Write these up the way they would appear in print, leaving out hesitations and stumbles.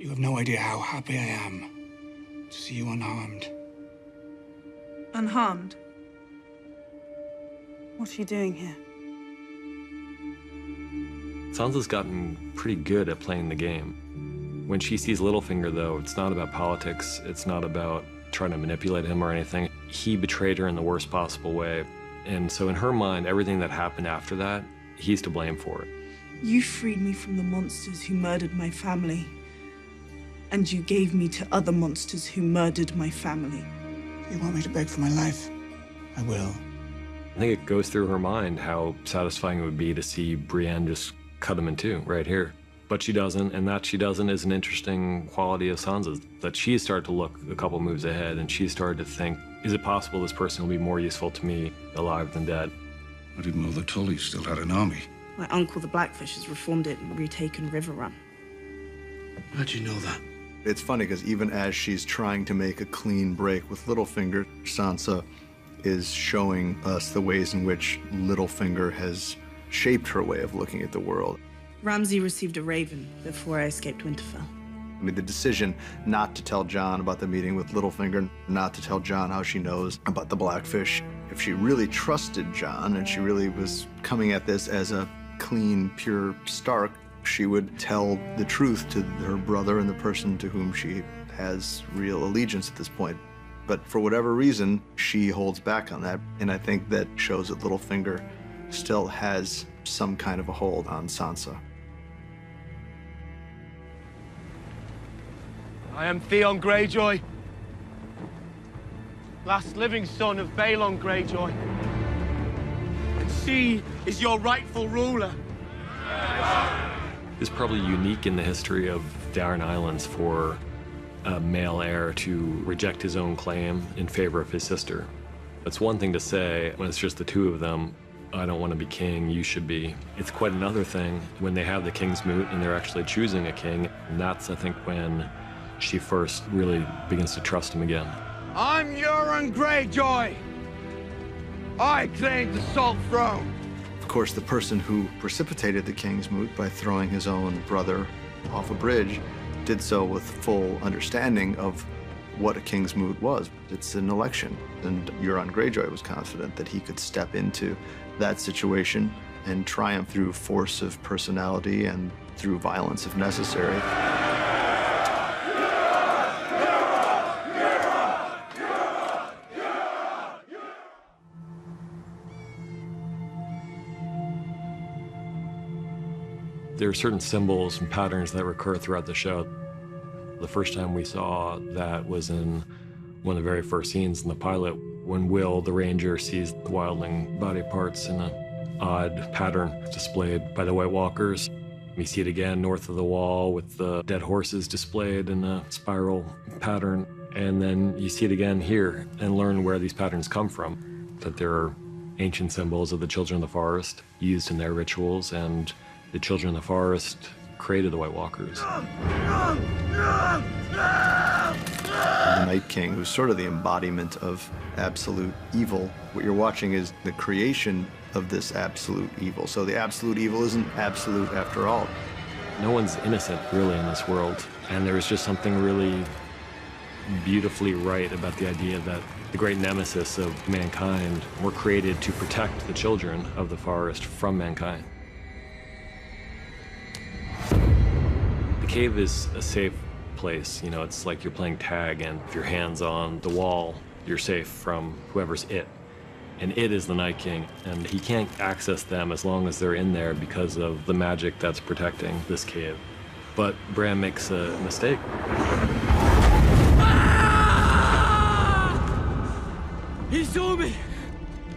You have no idea how happy I am to see you unharmed. Unharmed? What are you doing here? Sansa's gotten pretty good at playing the game. When she sees Littlefinger, though, it's not about politics. It's not about trying to manipulate him or anything. He betrayed her in the worst possible way. And so in her mind, everything that happened after that, he's to blame for it. You freed me from the monsters who murdered my family. And you gave me to other monsters who murdered my family. You want me to beg for my life? I will. I think it goes through her mind how satisfying it would be to see Brienne just cut him in two right here. But she doesn't, and that she doesn't is an interesting quality of Sansa's, that she's started to look a couple moves ahead, and she's started to think, is it possible this person will be more useful to me alive than dead? I didn't know the Tullys still had an army. My uncle, the Blackfish, has reformed it and retaken River Run. How'd you know that? It's funny because even as she's trying to make a clean break with Littlefinger, Sansa is showing us the ways in which Littlefinger has shaped her way of looking at the world. Ramsay received a raven before I escaped Winterfell. I mean, the decision not to tell Jon about the meeting with Littlefinger, not to tell Jon how she knows about the Blackfish. If she really trusted Jon and she really was coming at this as a clean, pure Stark, she would tell the truth to her brother and the person to whom she has real allegiance at this point. But for whatever reason, she holds back on that. And I think that shows that Littlefinger still has some kind of a hold on Sansa. I am Theon Greyjoy, last living son of Balon Greyjoy. And she is your rightful ruler. It's probably unique in the history of the Iron Islands for a male heir to reject his own claim in favor of his sister. It's one thing to say, when it's just the two of them, I don't want to be king, you should be. It's quite another thing when they have the King's Moot and they're actually choosing a king. And that's, I think, when she first really begins to trust him again. I'm Euron Greyjoy. I claim the Salt Throne. Of course, the person who precipitated the King's Moot by throwing his own brother off a bridge did so with full understanding of what a King's Moot was. It's an election, and Euron Greyjoy was confident that he could step into that situation and triumph through force of personality and through violence if necessary. There are certain symbols and patterns that recur throughout the show. The first time we saw that was in one of the very first scenes in the pilot, when Will, the ranger, sees the wildling body parts in an odd pattern displayed by the White Walkers. We see it again north of the wall with the dead horses displayed in a spiral pattern. And then you see it again here and learn where these patterns come from, that there are ancient symbols of the Children of the Forest used in their rituals, and the Children of the Forest created the White Walkers. The Night King, who's sort of the embodiment of absolute evil. What you're watching is the creation of this absolute evil. So the absolute evil isn't absolute after all. No one's innocent, really, in this world. And there is just something really beautifully right about the idea that the great nemesis of mankind were created to protect the children of the forest from mankind. The cave is a safe place. You know, it's like you're playing tag, and if your hand's on the wall, you're safe from whoever's it. And it is the Night King, and he can't access them as long as they're in there because of the magic that's protecting this cave. But Bran makes a mistake. He saw me.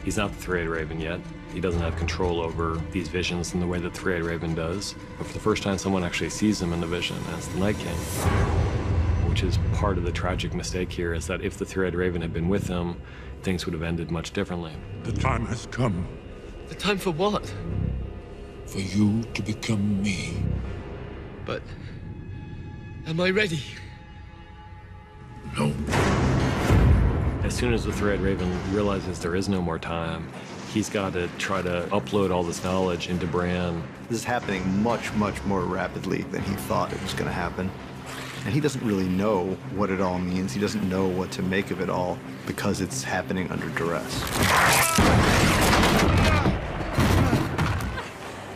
He's not the Three-Eyed Raven yet. He doesn't have control over these visions in the way that the Three-Eyed Raven does. But for the first time, someone actually sees him in the vision as the Night King, which is part of the tragic mistake here, is that if the Three-Eyed Raven had been with him, things would have ended much differently. The time has come The time for what? for you to become me. But am I ready? No. As soon as the Three-Eyed Raven realizes there is no more time, he's got to try to upload all this knowledge into Bran. This is happening much, much more rapidly than he thought it was going to happen. And he doesn't really know what it all means. He doesn't know what to make of it all because it's happening under duress.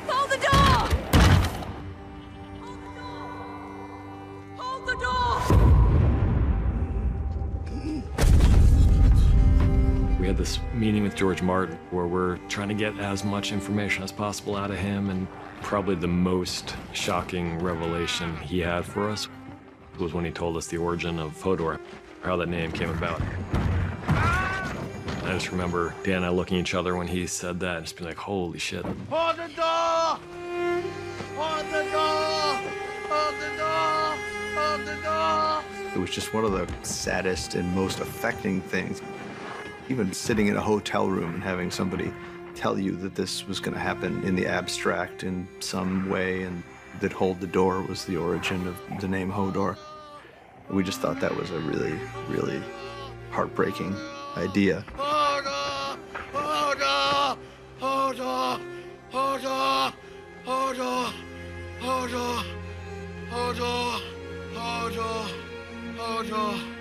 Hold the door! Hold the door! We had this meeting with George Martin where we're trying to get as much information as possible out of him, and probably the most shocking revelation he had for us was when he told us the origin of Hodor, how that name came about. I just remember Dan and I looking at each other when he said that and just being like, holy shit. Hold the door! Hold the door! Hold the door! Hold the door! It was just one of the saddest and most affecting things. Even sitting in a hotel room and having somebody tell you that this was going to happen in the abstract in some way, and that Hold the Door was the origin of the name Hodor. We just thought that was a really, really heartbreaking idea. Hodor! Hodor! Hodor! Hodor! Hodor! Hodor! Hodor! Hodor! Hodor!